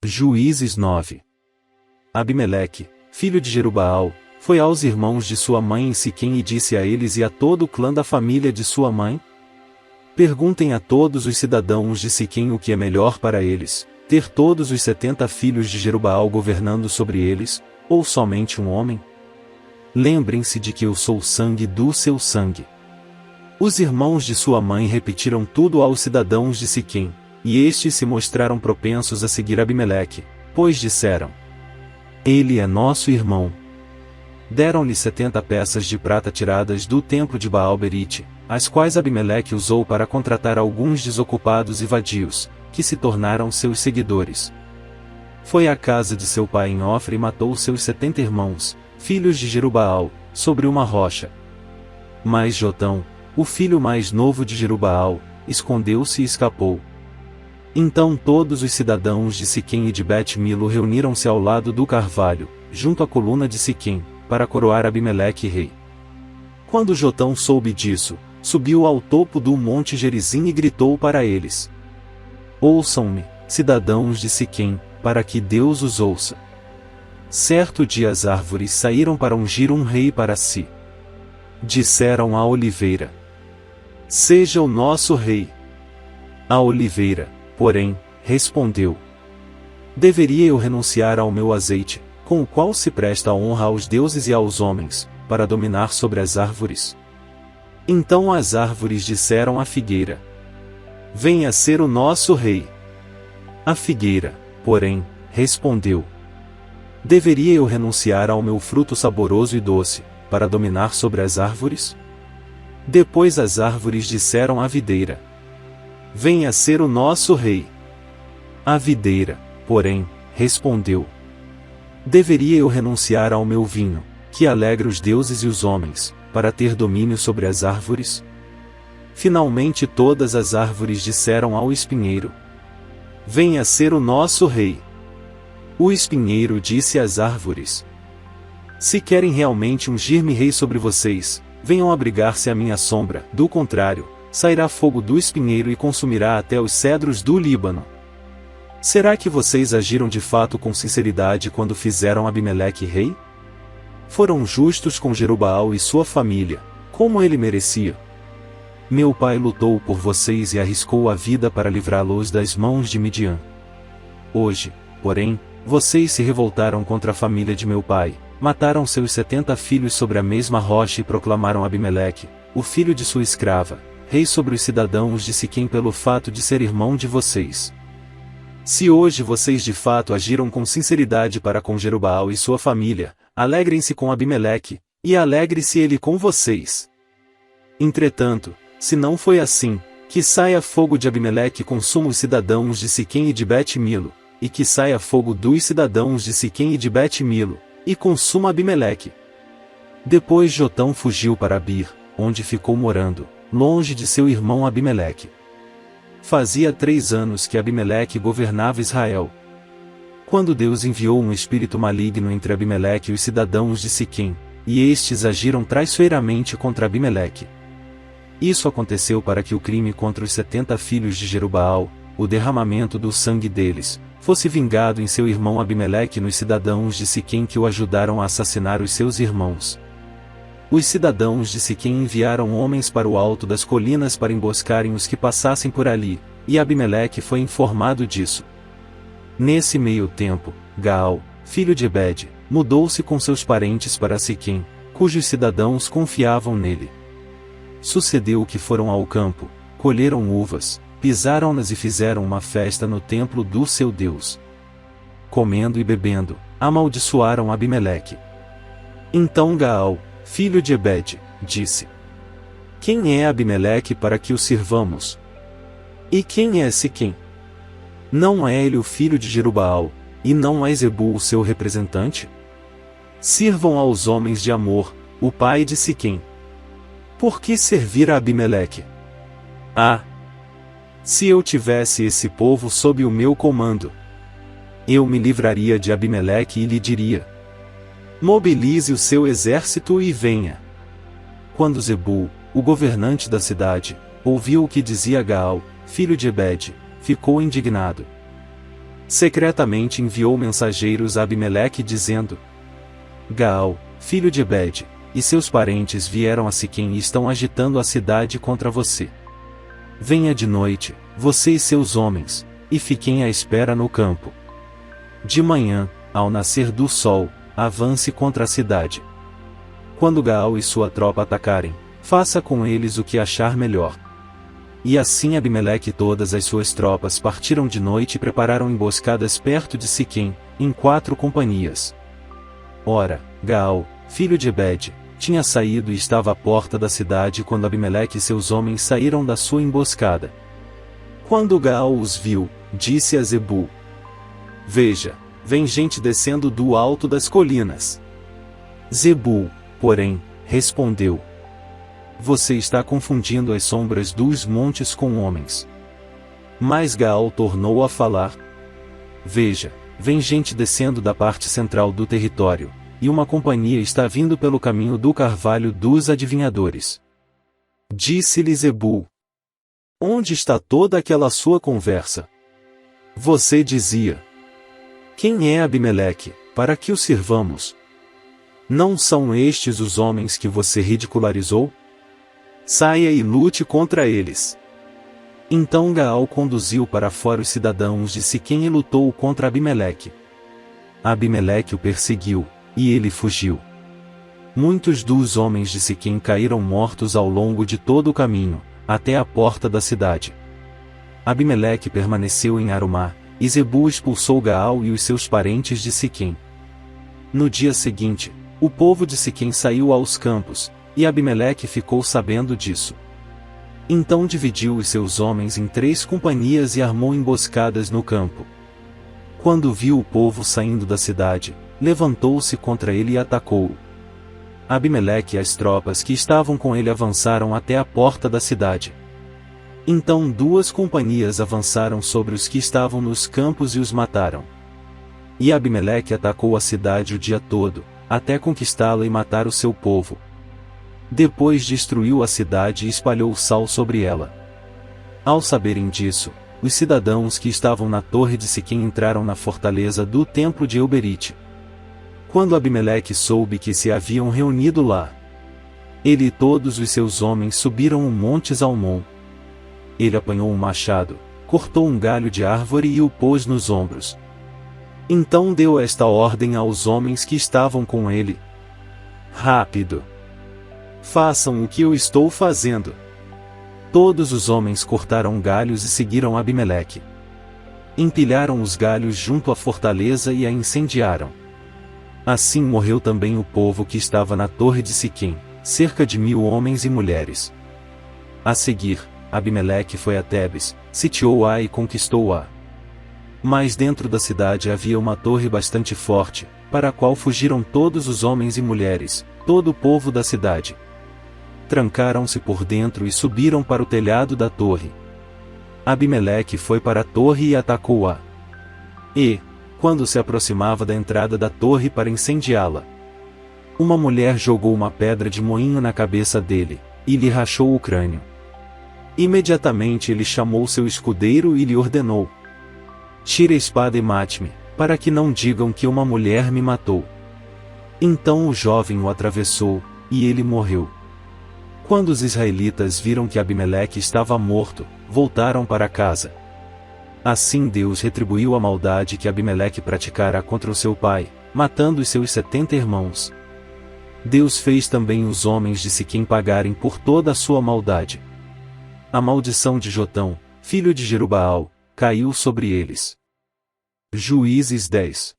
Juízes 9. Abimeleque, filho de Jerubaal, foi aos irmãos de sua mãe em Siquém e disse a eles e a todo o clã da família de sua mãe: Perguntem a todos os cidadãos de Siquém o que é melhor para eles, ter todos os 70 filhos de Jerubaal governando sobre eles, ou somente um homem? Lembrem-se de que eu sou o sangue do seu sangue. Os irmãos de sua mãe repetiram tudo aos cidadãos de Siquém, e estes se mostraram propensos a seguir Abimeleque, pois disseram: Ele é nosso irmão. Deram-lhe 70 peças de prata tiradas do templo de Baal-Berite, as quais Abimeleque usou para contratar alguns desocupados e vadios, que se tornaram seus seguidores. Foi à casa de seu pai em Ofra e matou seus 70 irmãos, filhos de Jerubaal, sobre uma rocha. Mas Jotão, o filho mais novo de Jerubaal, escondeu-se e escapou. Então todos os cidadãos de Siquém e de Bet-Milo reuniram-se ao lado do carvalho, junto à coluna de Siquém, para coroar Abimeleque rei. Quando Jotão soube disso, subiu ao topo do monte Gerizim e gritou para eles: Ouçam-me, cidadãos de Siquém, para que Deus os ouça. Certo dia as árvores saíram para ungir um rei para si. Disseram à oliveira: Seja o nosso rei. A oliveira, porém, respondeu: Deveria eu renunciar ao meu azeite, com o qual se presta a honra aos deuses e aos homens, para dominar sobre as árvores? Então as árvores disseram à figueira: Venha ser o nosso rei. A figueira, porém, respondeu: Deveria eu renunciar ao meu fruto saboroso e doce, para dominar sobre as árvores? Depois as árvores disseram à videira: Venha ser o nosso rei. A videira, porém, respondeu: Deveria eu renunciar ao meu vinho, que alegra os deuses e os homens, para ter domínio sobre as árvores? Finalmente todas as árvores disseram ao espinheiro: Venha ser o nosso rei. O espinheiro disse às árvores: Se querem realmente ungir-me rei sobre vocês, venham abrigar-se à minha sombra, do contrário, sairá fogo do espinheiro e consumirá até os cedros do Líbano. Será que vocês agiram de fato com sinceridade quando fizeram Abimeleque rei? Foram justos com Jerubaal e sua família, como ele merecia. Meu pai lutou por vocês e arriscou a vida para livrá-los das mãos de Midian. Hoje, porém, vocês se revoltaram contra a família de meu pai, mataram seus 70 filhos sobre a mesma rocha e proclamaram Abimeleque, o filho de sua escrava, rei sobre os cidadãos de Siquém pelo fato de ser irmão de vocês. Se hoje vocês de fato agiram com sinceridade para com Jerubaal e sua família, alegrem-se com Abimeleque, e alegre-se ele com vocês. Entretanto, se não foi assim, que saia fogo de Abimeleque e consuma os cidadãos de Siquém e de Bet-Milo, e que saia fogo dos cidadãos de Siquém e de Bet-Milo, e consuma Abimeleque. Depois Jotão fugiu para Bir, onde ficou morando, longe de seu irmão Abimeleque. Fazia 3 anos que Abimeleque governava Israel. Quando Deus enviou um espírito maligno entre Abimeleque e os cidadãos de Siquém, e estes agiram traiçoeiramente contra Abimeleque. Isso aconteceu para que o crime contra os 70 filhos de Jerubaal, o derramamento do sangue deles, fosse vingado em seu irmão Abimeleque e nos cidadãos de Siquém que o ajudaram a assassinar os seus irmãos. Os cidadãos de Siquém enviaram homens para o alto das colinas para emboscarem os que passassem por ali, e Abimeleque foi informado disso. Nesse meio tempo, Gaal, filho de Ebed, mudou-se com seus parentes para Siquém, cujos cidadãos confiavam nele. Sucedeu que foram ao campo, colheram uvas, pisaram-nas e fizeram uma festa no templo do seu Deus. Comendo e bebendo, amaldiçoaram Abimeleque. Então Gaal, filho de Ebed, disse: Quem é Abimeleque para que o sirvamos? E quem é Siquém? Não é ele o filho de Jerubaal, e não é Zebul o seu representante? Sirvam aos homens de Amor, o pai de Siquém. Por que servir a Abimeleque? Ah! Se eu tivesse esse povo sob o meu comando, eu me livraria de Abimeleque e lhe diria: Mobilize o seu exército e venha. Quando Zebul, o governante da cidade, ouviu o que dizia Gaal, filho de Ebed, ficou indignado. Secretamente enviou mensageiros a Abimeleque dizendo: Gaal, filho de Ebed, e seus parentes vieram a Siquém e estão agitando a cidade contra você. Venha de noite, você e seus homens, e fiquem à espera no campo. De manhã, ao nascer do sol, avance contra a cidade. Quando Gaal e sua tropa atacarem, faça com eles o que achar melhor. E assim Abimeleque e todas as suas tropas partiram de noite e prepararam emboscadas perto de Siquém, em 4 companhias. Ora, Gaal, filho de Ebed, tinha saído e estava à porta da cidade quando Abimeleque e seus homens saíram da sua emboscada. Quando Gaal os viu, disse a Zebul: Veja, vem gente descendo do alto das colinas. Zebul, porém, respondeu: Você está confundindo as sombras dos montes com homens. Mas Gaal tornou a falar: Veja, vem gente descendo da parte central do território, e uma companhia está vindo pelo caminho do carvalho dos adivinhadores. Disse-lhe Zebul: Onde está toda aquela sua conversa? Você dizia: Quem é Abimeleque, para que o sirvamos? Não são estes os homens que você ridicularizou? Saia e lute contra eles. Então Gaal conduziu para fora os cidadãos de Siquém e lutou contra Abimeleque. Abimeleque o perseguiu, e ele fugiu. Muitos dos homens de Siquém caíram mortos ao longo de todo o caminho, até a porta da cidade. Abimeleque permaneceu em Arumá, e Zebul expulsou Gaal e os seus parentes de Siquém. No dia seguinte, o povo de Siquém saiu aos campos, e Abimeleque ficou sabendo disso. Então dividiu os seus homens em 3 companhias e armou emboscadas no campo. Quando viu o povo saindo da cidade, levantou-se contra ele e atacou-o. Abimeleque e as tropas que estavam com ele avançaram até a porta da cidade. Então 2 companhias avançaram sobre os que estavam nos campos e os mataram. E Abimeleque atacou a cidade o dia todo, até conquistá-la e matar o seu povo. Depois destruiu a cidade e espalhou sal sobre ela. Ao saberem disso, os cidadãos que estavam na torre de Siquém entraram na fortaleza do templo de Euberite. Quando Abimeleque soube que se haviam reunido lá, ele e todos os seus homens subiram o monte Zalmon. Ele apanhou um machado, cortou um galho de árvore e o pôs nos ombros. Então deu esta ordem aos homens que estavam com ele: Rápido! Façam o que eu estou fazendo. Todos os homens cortaram galhos e seguiram Abimeleque. Empilharam os galhos junto à fortaleza e a incendiaram. Assim morreu também o povo que estava na torre de Siquém, cerca de 1000 homens e mulheres. A seguir, Abimeleque foi a Tebes, sitiou-a e conquistou-a. Mas dentro da cidade havia uma torre bastante forte, para a qual fugiram todos os homens e mulheres, todo o povo da cidade. Trancaram-se por dentro e subiram para o telhado da torre. Abimeleque foi para a torre e atacou-a. E, quando se aproximava da entrada da torre para incendiá-la, uma mulher jogou uma pedra de moinho na cabeça dele, e lhe rachou o crânio. Imediatamente ele chamou seu escudeiro e lhe ordenou: Tire a espada e mate-me, para que não digam que uma mulher me matou. Então o jovem o atravessou, e ele morreu. Quando os israelitas viram que Abimeleque estava morto, voltaram para casa. Assim Deus retribuiu a maldade que Abimeleque praticara contra o seu pai, matando os seus 70 irmãos. Deus fez também os homens de Siquém pagarem por toda a sua maldade. A maldição de Jotão, filho de Jerubaal, caiu sobre eles. Juízes 10.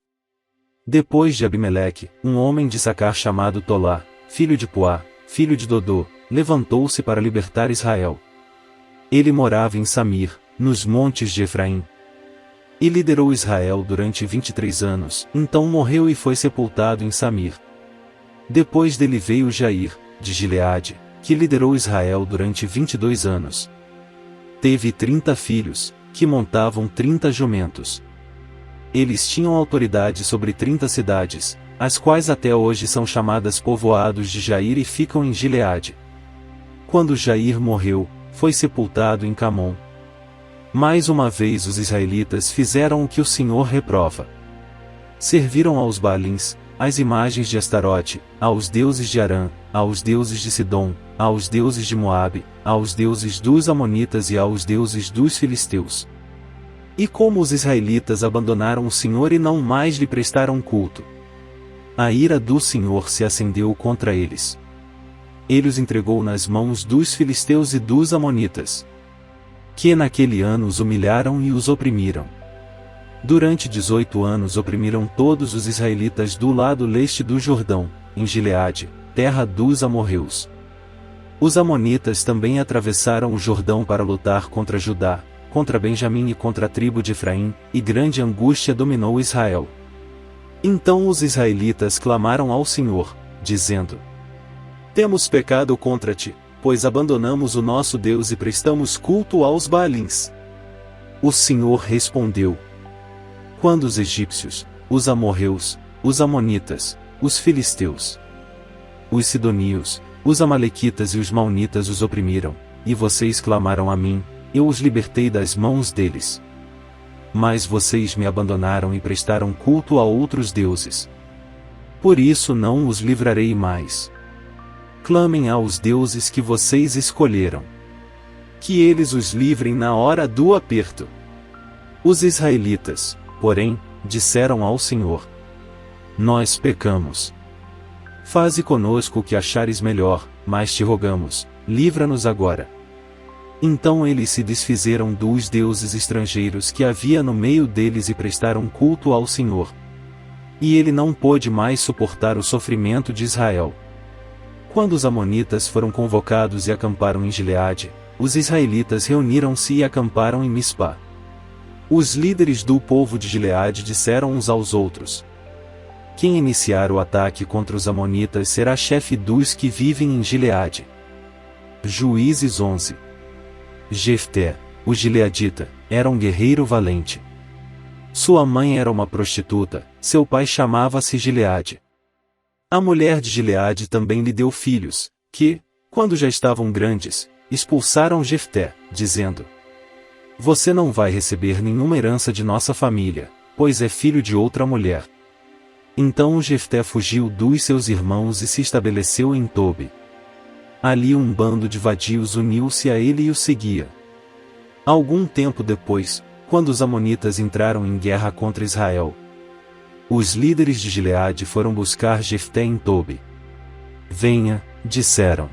Depois de Abimeleque, um homem de Sacar chamado Tolá, filho de Puá, filho de Dodô, levantou-se para libertar Israel. Ele morava em Samir, nos montes de Efraim. E liderou Israel durante 23 anos, então morreu e foi sepultado em Samir. Depois dele veio Jair, de Gileade, que liderou Israel durante 22 anos. Teve 30 filhos, que montavam 30 jumentos. Eles tinham autoridade sobre 30 cidades, as quais até hoje são chamadas povoados de Jair e ficam em Gileade. Quando Jair morreu, foi sepultado em Camon. Mais uma vez os israelitas fizeram o que o Senhor reprova. Serviram aos Baalins, às imagens de Astarote, aos deuses de Arã, aos deuses de Sidom, aos deuses de Moabe, aos deuses dos Amonitas e aos deuses dos Filisteus. E como os israelitas abandonaram o Senhor e não mais lhe prestaram culto, a ira do Senhor se acendeu contra eles. Ele os entregou nas mãos dos filisteus e dos amonitas, que naquele ano os humilharam e os oprimiram. Durante 18 anos oprimiram todos os israelitas do lado leste do Jordão, em Gileade, terra dos amorreus. Os amonitas também atravessaram o Jordão para lutar contra Judá, contra Benjamim e contra a tribo de Efraim, e grande angústia dominou Israel. Então os israelitas clamaram ao Senhor, dizendo: Temos pecado contra ti, pois abandonamos o nosso Deus e prestamos culto aos Baalins. O Senhor respondeu: Quando os egípcios, os amorreus, os amonitas, os filisteus, os sidonios, os amalequitas e os maonitas os oprimiram, e vocês clamaram a mim, eu os libertei das mãos deles. Mas vocês me abandonaram e prestaram culto a outros deuses. Por isso não os livrarei mais. Clamem aos deuses que vocês escolheram, que eles os livrem na hora do aperto. Os israelitas, porém, disseram ao Senhor: Nós pecamos. Faze conosco o que achares melhor, mas te rogamos, livra-nos agora. Então eles se desfizeram dos deuses estrangeiros que havia no meio deles e prestaram culto ao Senhor. E ele não pôde mais suportar o sofrimento de Israel. Quando os amonitas foram convocados e acamparam em Gileade, os israelitas reuniram-se e acamparam em Mispa. Os líderes do povo de Gileade disseram uns aos outros: Quem iniciar o ataque contra os amonitas será chefe dos que vivem em Gileade. Juízes 11. Jefté, o gileadita, era um guerreiro valente. Sua mãe era uma prostituta, seu pai chamava-se Gileade. A mulher de Gileade também lhe deu filhos, que, quando já estavam grandes, expulsaram Jefté, dizendo: Você não vai receber nenhuma herança de nossa família, pois é filho de outra mulher. Então Jefté fugiu dos seus irmãos e se estabeleceu em Tobi. Ali um bando de vadios uniu-se a ele e o seguia. Algum tempo depois, quando os amonitas entraram em guerra contra Israel, os líderes de Gileade foram buscar Jefté em Tobi. Venha, disseram.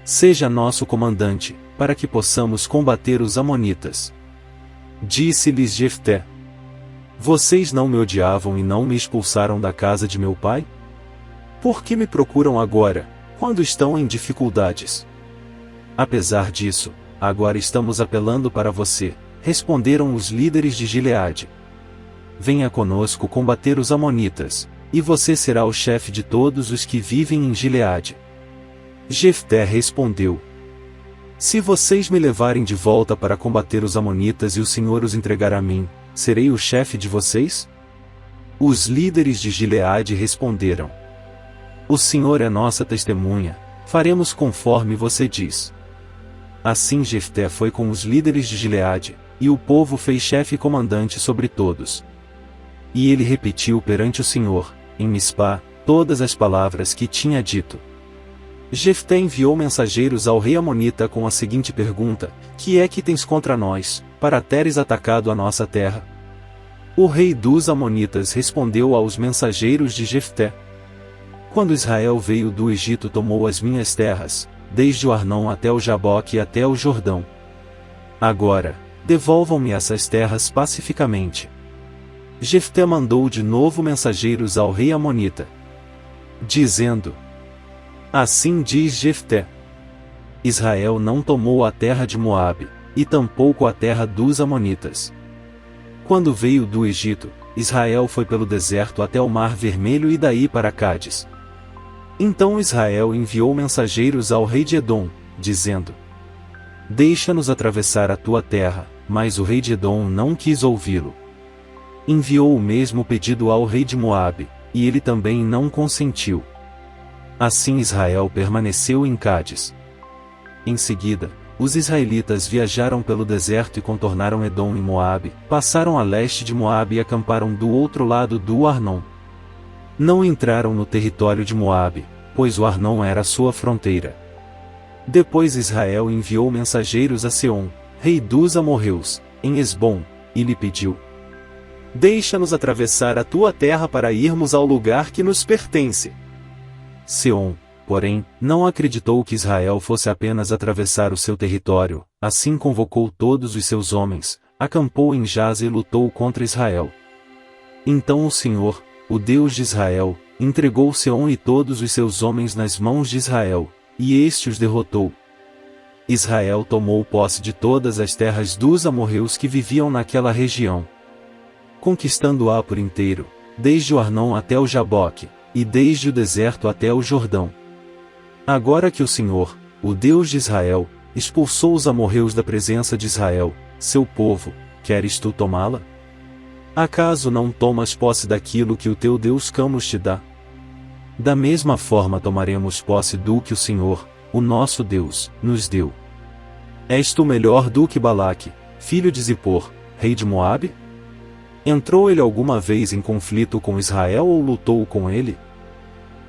Seja nosso comandante, para que possamos combater os amonitas. Disse-lhes Jefté: Vocês não me odiavam e não me expulsaram da casa de meu pai? Por que me procuram agora, quando estão em dificuldades? Apesar disso, agora estamos apelando para você, responderam os líderes de Gileade. Venha conosco combater os amonitas, e você será o chefe de todos os que vivem em Gileade. Jefté respondeu: Se vocês me levarem de volta para combater os amonitas e o Senhor os entregar a mim, serei o chefe de vocês? Os líderes de Gileade responderam: O Senhor é nossa testemunha, faremos conforme você diz. Assim Jefté foi com os líderes de Gileade, e o povo fez chefe e comandante sobre todos. E ele repetiu perante o Senhor, em Mispa, todas as palavras que tinha dito. Jefté enviou mensageiros ao rei amonita com a seguinte pergunta: Que é que tens contra nós, para teres atacado a nossa terra? O rei dos amonitas respondeu aos mensageiros de Jefté: Quando Israel veio do Egito tomou as minhas terras, desde o Arnão até o Jaboque e até o Jordão. Agora, devolvam-me essas terras pacificamente. Jefté mandou de novo mensageiros ao rei amonita, dizendo: Assim diz Jefté: Israel não tomou a terra de Moabe, e tampouco a terra dos amonitas. Quando veio do Egito, Israel foi pelo deserto até o Mar Vermelho e daí para Cádiz. Então Israel enviou mensageiros ao rei de Edom, dizendo: Deixa-nos atravessar a tua terra, mas o rei de Edom não quis ouvi-lo. Enviou o mesmo pedido ao rei de Moabe, e ele também não consentiu. Assim Israel permaneceu em Cádiz. Em seguida, os israelitas viajaram pelo deserto e contornaram Edom e Moabe, passaram a leste de Moabe e acamparam do outro lado do Arnon. Não entraram no território de Moabe, pois o Arnon era sua fronteira. Depois Israel enviou mensageiros a Seom, rei dos amorreus, em Esbom, e lhe pediu: deixa-nos atravessar a tua terra para irmos ao lugar que nos pertence. Seom, porém, não acreditou que Israel fosse apenas atravessar o seu território, assim convocou todos os seus homens, acampou em Jaze e lutou contra Israel. Então o Senhor, o Deus de Israel, entregou Seom e todos os seus homens nas mãos de Israel, e este os derrotou. Israel tomou posse de todas as terras dos amorreus que viviam naquela região, conquistando-a por inteiro, desde o Arnon até o Jaboque, e desde o deserto até o Jordão. Agora que o Senhor, o Deus de Israel, expulsou os amorreus da presença de Israel, seu povo, queres tu tomá-la? Acaso não tomas posse daquilo que o teu Deus Camus te dá? Da mesma forma tomaremos posse do que o Senhor, o nosso Deus, nos deu. És tu melhor do que Balaque, filho de Zippor, rei de Moabe? Entrou ele alguma vez em conflito com Israel ou lutou com ele?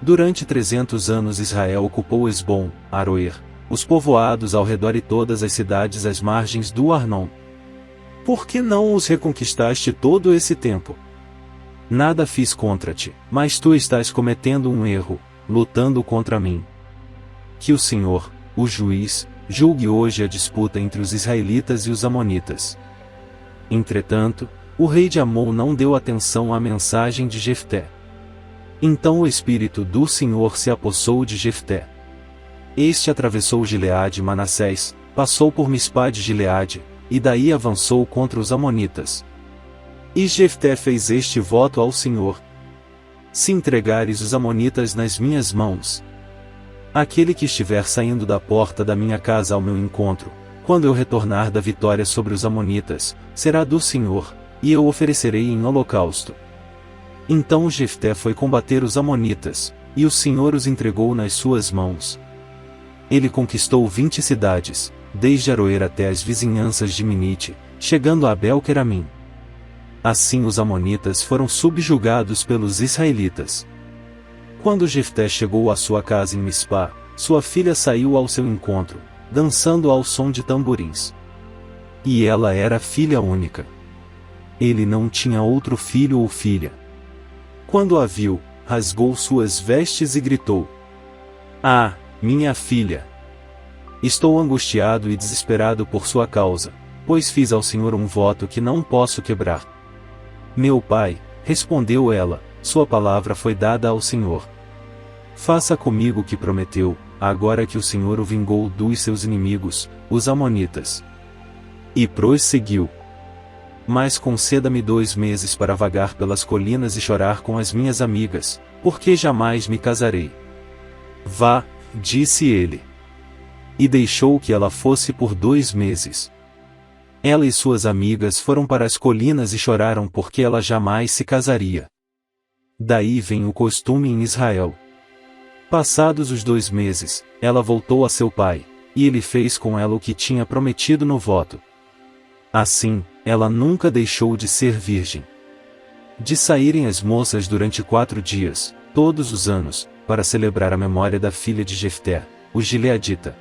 Durante 300 anos Israel ocupou Esbom, Aroer, os povoados ao redor e todas as cidades às margens do Arnon. Por que não os reconquistaste todo esse tempo? Nada fiz contra ti, mas tu estás cometendo um erro, lutando contra mim. Que o Senhor, o juiz, julgue hoje a disputa entre os israelitas e os amonitas. Entretanto, o rei de Amon não deu atenção à mensagem de Jefté. Então o Espírito do Senhor se apossou de Jefté. Este atravessou Gileade e Manassés, passou por Mispá de Gileade, e daí avançou contra os amonitas. E Jefté fez este voto ao Senhor: se entregares os amonitas nas minhas mãos, aquele que estiver saindo da porta da minha casa ao meu encontro, quando eu retornar da vitória sobre os amonitas, será do Senhor, e eu oferecerei em holocausto. Então Jefté foi combater os amonitas, e o Senhor os entregou nas suas mãos. Ele conquistou 20 cidades, desde Aroer até as vizinhanças de Minite, chegando a Abel-Queramim. Assim os amonitas foram subjugados pelos israelitas. Quando Jefté chegou à sua casa em Mispá, sua filha saiu ao seu encontro, dançando ao som de tamborins. E ela era filha única. Ele não tinha outro filho ou filha. Quando a viu, rasgou suas vestes e gritou: ah, minha filha! Estou angustiado e desesperado por sua causa, pois fiz ao Senhor um voto que não posso quebrar. Meu pai, respondeu ela, sua palavra foi dada ao Senhor. Faça comigo o que prometeu, agora que o Senhor o vingou dos seus inimigos, os amonitas. E prosseguiu: mas conceda-me 2 meses para vagar pelas colinas e chorar com as minhas amigas, porque jamais me casarei. Vá, disse ele. E deixou que ela fosse por 2 meses. Ela e suas amigas foram para as colinas e choraram porque ela jamais se casaria. Daí vem o costume em Israel. Passados os 2 meses, ela voltou a seu pai, e ele fez com ela o que tinha prometido no voto. Assim, ela nunca deixou de ser virgem. De saírem as moças durante 4 dias, todos os anos, para celebrar a memória da filha de Jefté, o gileadita.